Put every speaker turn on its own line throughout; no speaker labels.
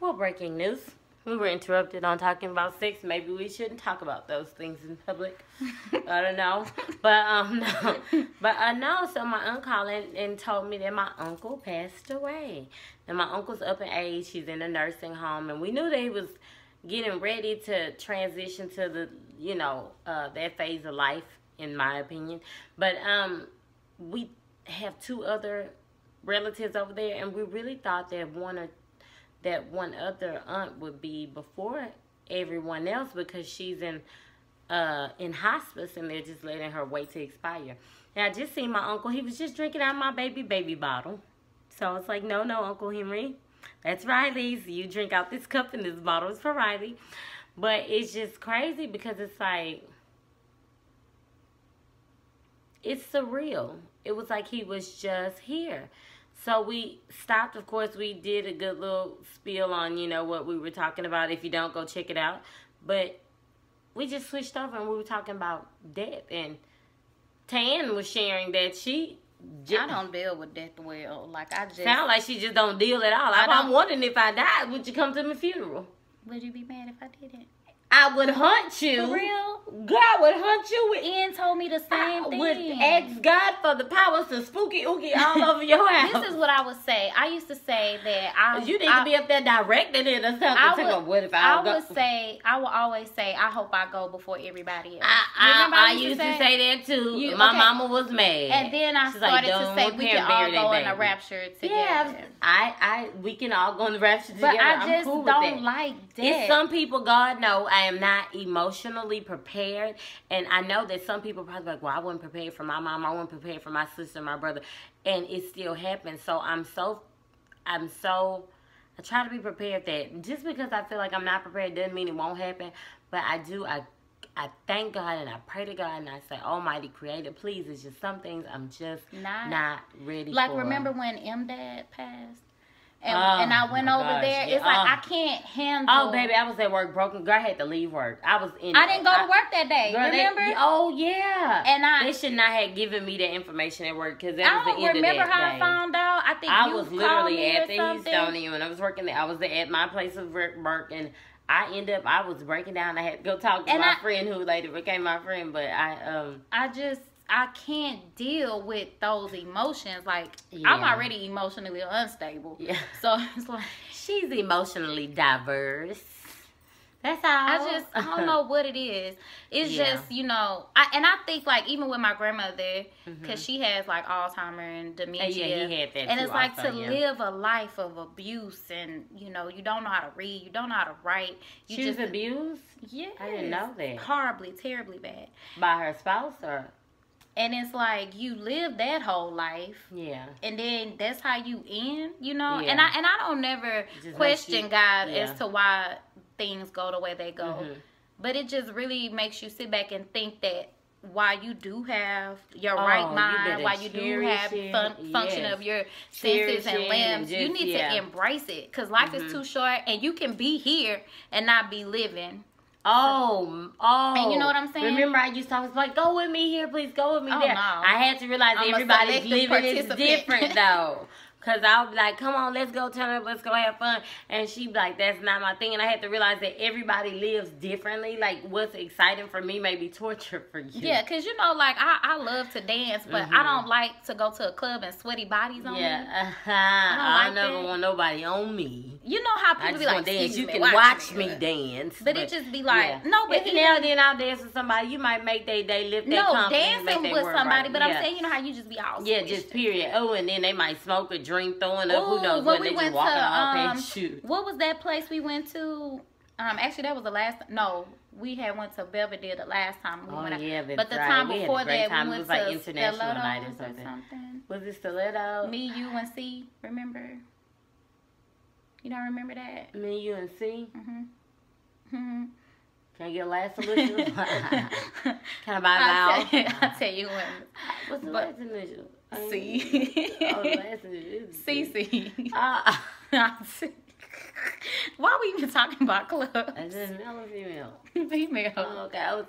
Well, breaking news. We were interrupted on talking about sex. Maybe we shouldn't talk about those things in public. I don't know. But, no. But, no, so my aunt called and told me that my uncle passed away. And my uncle's up in age. He's in a nursing home. And we knew that he was getting ready to transition to the, that phase of life, in my opinion. But, we have 2 other relatives over there. And we really thought that one other aunt would be before everyone else because she's in hospice and they're just letting her wait to expire. And I just seen my uncle. He was just drinking out of my baby bottle. So it's like, no, Uncle Henry. That's Riley's. You drink out this cup and this bottle is for Riley. But it's just crazy because it's like, it's surreal. It was like he was just here. So we stopped. Of course, we did a good little spiel on, what we were talking about. If you don't, go check it out. But we just switched over and we were talking about death. And Tan was sharing that I
don't deal with death well.
Sound like she just don't deal at all. I'm wondering if I died, would you come to my funeral?
Would you be mad if I didn't?
I would hunt you.
For real?
God, I would hunt you.
Ian told me the same thing.
I would ask God for the powers to spooky ookie all over your house.
This is what I would say. I used to say that
you need to be up there directing it or something. I
will always say, I hope I go before everybody else.
I used to say that too. My mama was mad.
And then I started to say we can all go in a rapture together.
Yeah, we can all go in the rapture together.
But I just don't like that.
It's some people, God knows, I am not emotionally prepared. And I know that some people probably like, well, I wasn't prepared for my mom. I wasn't prepared for my sister, my brother. And it still happens. So I try to be prepared that just because I feel like I'm not prepared doesn't mean it won't happen. But I thank God and I pray to God and I say, Almighty Creator, please, it's just some things I'm just not ready for.
Like, remember when M-Dad passed? And I went over there. Yeah. It's like I can't handle.
Oh, baby, I was at work broken. Girl, I had to leave work. I
didn't go to work that day. Girl, remember?
Yeah.
And
they should not have given me that information at work because that was the end of that day.
I don't remember how I found out. I think
I
you
was literally at the
something.
Houstonian when I was working there. I was at my place of work and I was breaking down. I had to go talk to my friend who later became my friend. But
I can't deal with those emotions. Like, I'm already emotionally unstable.
Yeah.
So it's like,
she's emotionally diverse. That's all.
I don't know what it is. It's just, I think like even with my grandmother, because she has like Alzheimer's and dementia.
Yeah, he had that
and
too
it's like
also,
to live a life of abuse and, you don't know how to read, you don't know how to write.
She was abused?
Yeah.
I didn't know that.
Horribly, terribly bad.
By her spouse or?
And it's like you live that whole life.
Yeah.
And then that's how you end,
Yeah.
And I don't never question God as to why things go the way they go. But it just really makes you sit back and think that while you do have your right mind, while you do have function of your senses and limbs, you need to embrace it. Because life is too short and you can be here and not be living.
Oh.
And you know what I'm saying?
Remember I used to always like, go with me here, please go with me there.
No.
I had to realize everybody's living is different though. Because I would be like, come on, let's go turn up, let's go have fun. And she'd be like, that's not my thing. And I had to realize that everybody lives differently. Like, what's exciting for me may be torture for you.
Yeah, because, like, I love to dance, but I don't like to go to a club and sweaty bodies on me.
I never want nobody on me.
You know how people be like,
dance. You can watch me dance.
But it just be like, no, but
now and then I'll dance with somebody. You might make they lift their confidence.
No, dancing with somebody, but I'm saying, how you just be all
just period. Oh, and then they might smoke or drink, throwing up, who knows what, they just walking off and shoot.
What was that place we went to? Actually, that was the last, we had went to Belvedere the last time we went out. But the time before that, we went to
International Night or something. Was it Stiletto?
Me, you, and C, remember? You don't remember that?
Me, you, and C? Can I get a last initial? Can I buy now?
I'll tell you when.
What's the last initial?
C.
Oh, the last initial.
CC. Why are we even talking about clubs?
Is it male or female?
Female.
Oh, okay.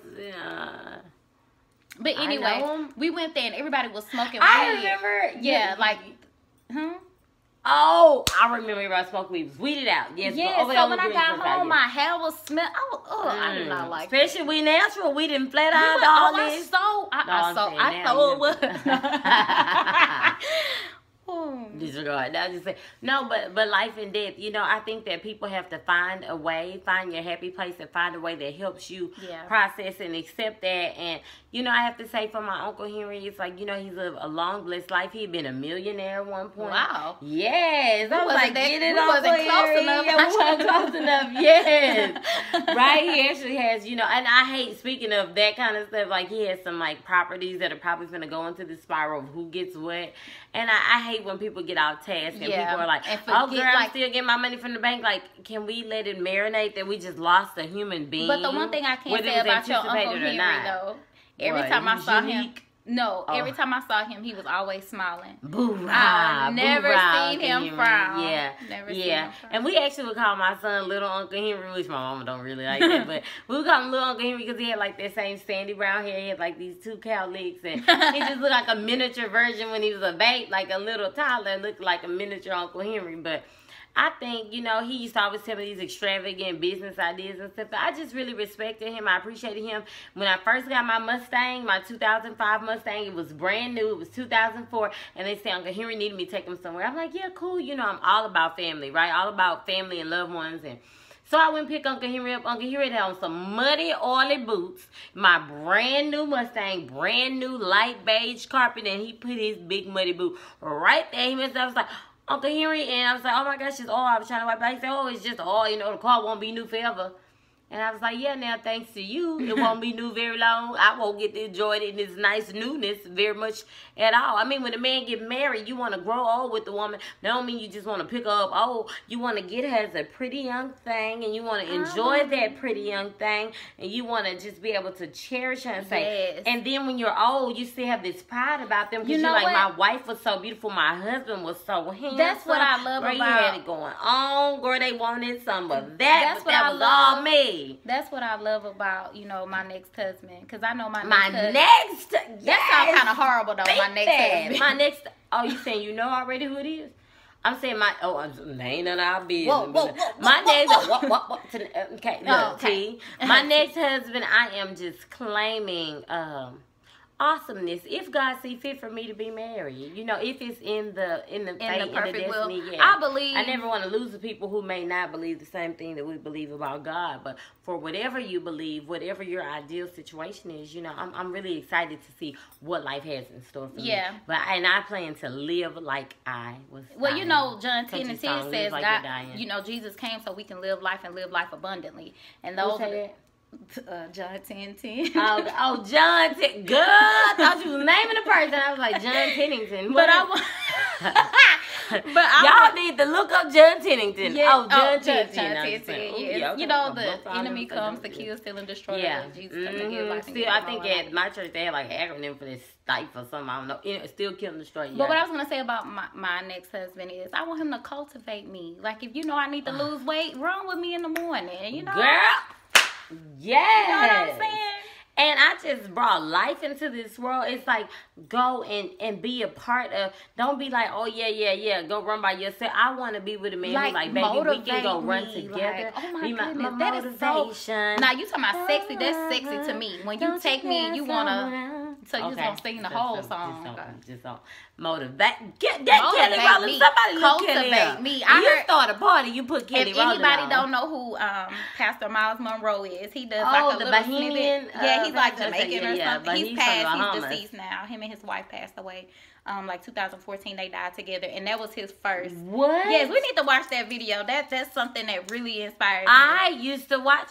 But anyway, we went there and everybody was smoking weed.
I remember.
Yeah, like,
Oh, Oh, I remember everybody smoking weed. Was weeded out. Yes.
Yeah. So when I got home, my hair was smell. I did not like.
Especially we natural. We didn't flat out all this.
I thought it was.
Disregard. That just say no, but life and death. You know, I think that people have to find a way, find your happy place, and find a way that helps you process and accept that. And you know, I have to say for my Uncle Henry, it's like, you know, he's lived a long, blessed life. He had been a millionaire at one point.
Wow.
Yes. I was like, get it on.
Wasn't close enough.
Yeah, we wasn't close enough. Yes. Right. He actually has, you know, and I hate speaking of that kind of stuff. Like he has some like properties that are probably going to go into the spiral of who gets what. And I hate when people get off task and people are like, oh girl, I'm still getting my money from the bank. Like, can we let it marinate that we just lost a human being?
But the one thing I can't say about your Uncle Henry though, every time I saw him, every time I saw him, he was always smiling. I never seen him frown.
Yeah,
never seen him frown.
And we actually would call my son Little Uncle Henry, which my mama don't really like that, but we would call him Little Uncle Henry because he had like that same sandy brown hair. He had like these 2 cowlicks, and he just looked like a miniature version when he was a babe, like a little toddler, looked like a miniature Uncle Henry, but. I think, you know, he used to always tell me these extravagant business ideas and stuff. I just really respected him. I appreciated him. When I first got my Mustang, my 2005 Mustang, it was brand new. It was 2004. And they said, Uncle Henry needed me to take him somewhere. I'm like, yeah, cool. You know, I'm all about family, right? All about family and loved ones. And so I went and picked Uncle Henry up. Uncle Henry had on some muddy, oily boots, my brand new Mustang, brand new light beige carpet, and he put his big muddy boot right there. He messed up. I was like, Uncle Henry, and I was like, oh my gosh, it's oil. I was trying to wipe it out. He said, oh, it's just oil. You know, the car won't be new forever. And I was like, yeah, now thanks to you, it won't be new very long. I won't get to enjoy it in this nice newness very much at all. I mean, when a man get married, you want to grow old with the woman. That don't mean you just want to pick her up. Oh, you want to get her as a pretty young thing, and you want to enjoy that pretty young thing, and you want to just be able to cherish her and say. And then when you're old, you still have this pride about them because you're like, my wife was so beautiful, my husband was so handsome.
That's what I love about.
You had it going on, girl. They wanted some of that. That's what that was all me.
That's what I love about, you know, my next husband. Because I know my
next
That sounds kind of horrible, though, my next husband.
My next, oh, you saying you know already who it is? I'm saying ain't none of our business. My next husband, I am just claiming, awesomeness. If God see fit for me to be married, you know, if it's in the perfect will,
I believe.
I never want to lose the people who may not believe the same thing that we believe about God. But for whatever you believe, whatever your ideal situation is, you know, I'm really excited to see what life has in store for me. But I plan to live like I was.
Well,
dying.
You know, John 10 and 10 says like God, you know, Jesus came so we can live life and live life abundantly. And those are John 10:10.
Oh, John 10. Good. I thought you was naming the person. I was like, John Tennington. But y'all need to look up John Tennington. John Tennington.
Yes. You know, the enemy comes to kill, steal, and destroy. Jesus comes to give life and
I think at my church they had like an acronym for this STIFE or something. I don't know. Still kill and destroy.
But what I was going to say about my next husband is I want him to cultivate me. Like, if you know I need to lose weight, run with me in the morning. You know?
Girl. Yes.
You know what I'm saying?
And I just brought life into this world. It's like, go and be a part of. Don't be like, oh, yeah, go run by yourself. I want to be with a man who's like, baby, we can go run together.
Like, oh, my goodness, that is so. Now, you talking about sexy. That's sexy to me. When you take me and you want to. So you just going to sing the whole song.
Just don't motivate. Get Kelly Rowland. Somebody look Kelly
me.
You start a party, you put Kelly Rowland.
If anybody don't know who Pastor Miles Monroe is, he does like a
the
little
Bahamian,
snippet. Yeah, he's like Jamaican or something. He's passed. He's deceased now. Him and his wife passed away. Like 2014, they died together, and that was his first.
What?
Yes, we need to watch that video. That's something that really inspired me.
I used to watch.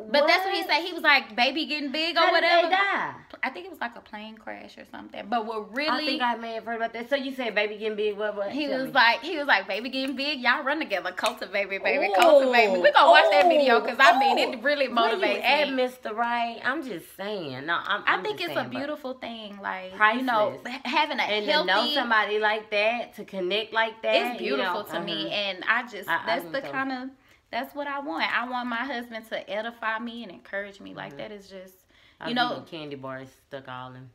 But that's what he said. He was like, baby getting big or whatever.
How did they die?
I think it was like a plane crash or something. But what really,
I think I may have heard about that. So you said baby getting big. What?
He was like, baby getting big. Y'all run together. Cultivate me, baby. Cultivate me. We gonna watch that video because I mean it really motivates me.
Mr. Right. I'm just saying. No, I think
it's a beautiful thing. Like
priceless.
You know, having a
and
healthy,
to know somebody like that, to connect like that,
it's beautiful to me. And that's what I want. I want my husband to edify me and encourage me. Like that is just, you know,
candy bars stuck all in.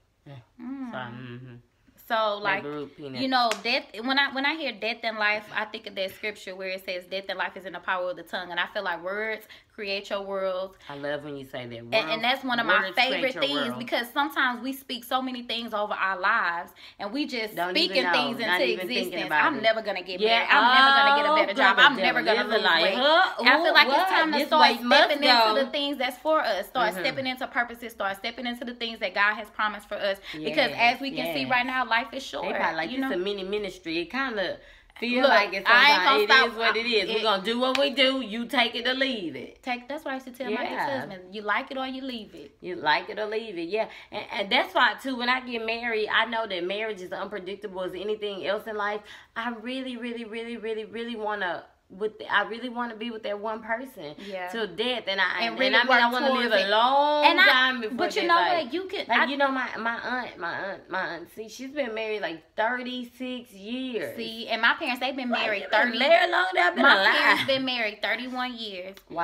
So like, you know, death. When I hear death and life, I think of that scripture where it says death and life is in the power of the tongue, and I feel like words create your world.
I love when you say that.
And that's one of my favorite things, because sometimes we speak so many things over our lives, and we just speaking things into existence. I'm never gonna get married. I'm never gonna get a better job. I'm never gonna lose weight. I feel like it's time to start stepping into the things that's for us. Start stepping into purposes. Start stepping into the things that God has promised for us. Because as we can see right now, life is short.
They probably like, you know, it's a mini ministry. It kind of feel like it sometimes. It is what it is. We're going to do what we do. You take it or leave it.
That's what I used to tell my ex-husband. You like it or you leave it.
You like it or leave it, yeah. And that's why, too, when I get married, I know that marriage is unpredictable as anything else in life. I really, really, really, really, really want to... I really want to be with that one person till death, and I mean I want to live a long time before.
But you know what, you can,
like, you know, my aunt, see, she's been married like 36 years.
See, and my parents, they've been married 30.
Very long. They've been alive.
My parents been married 31 years.
Wow.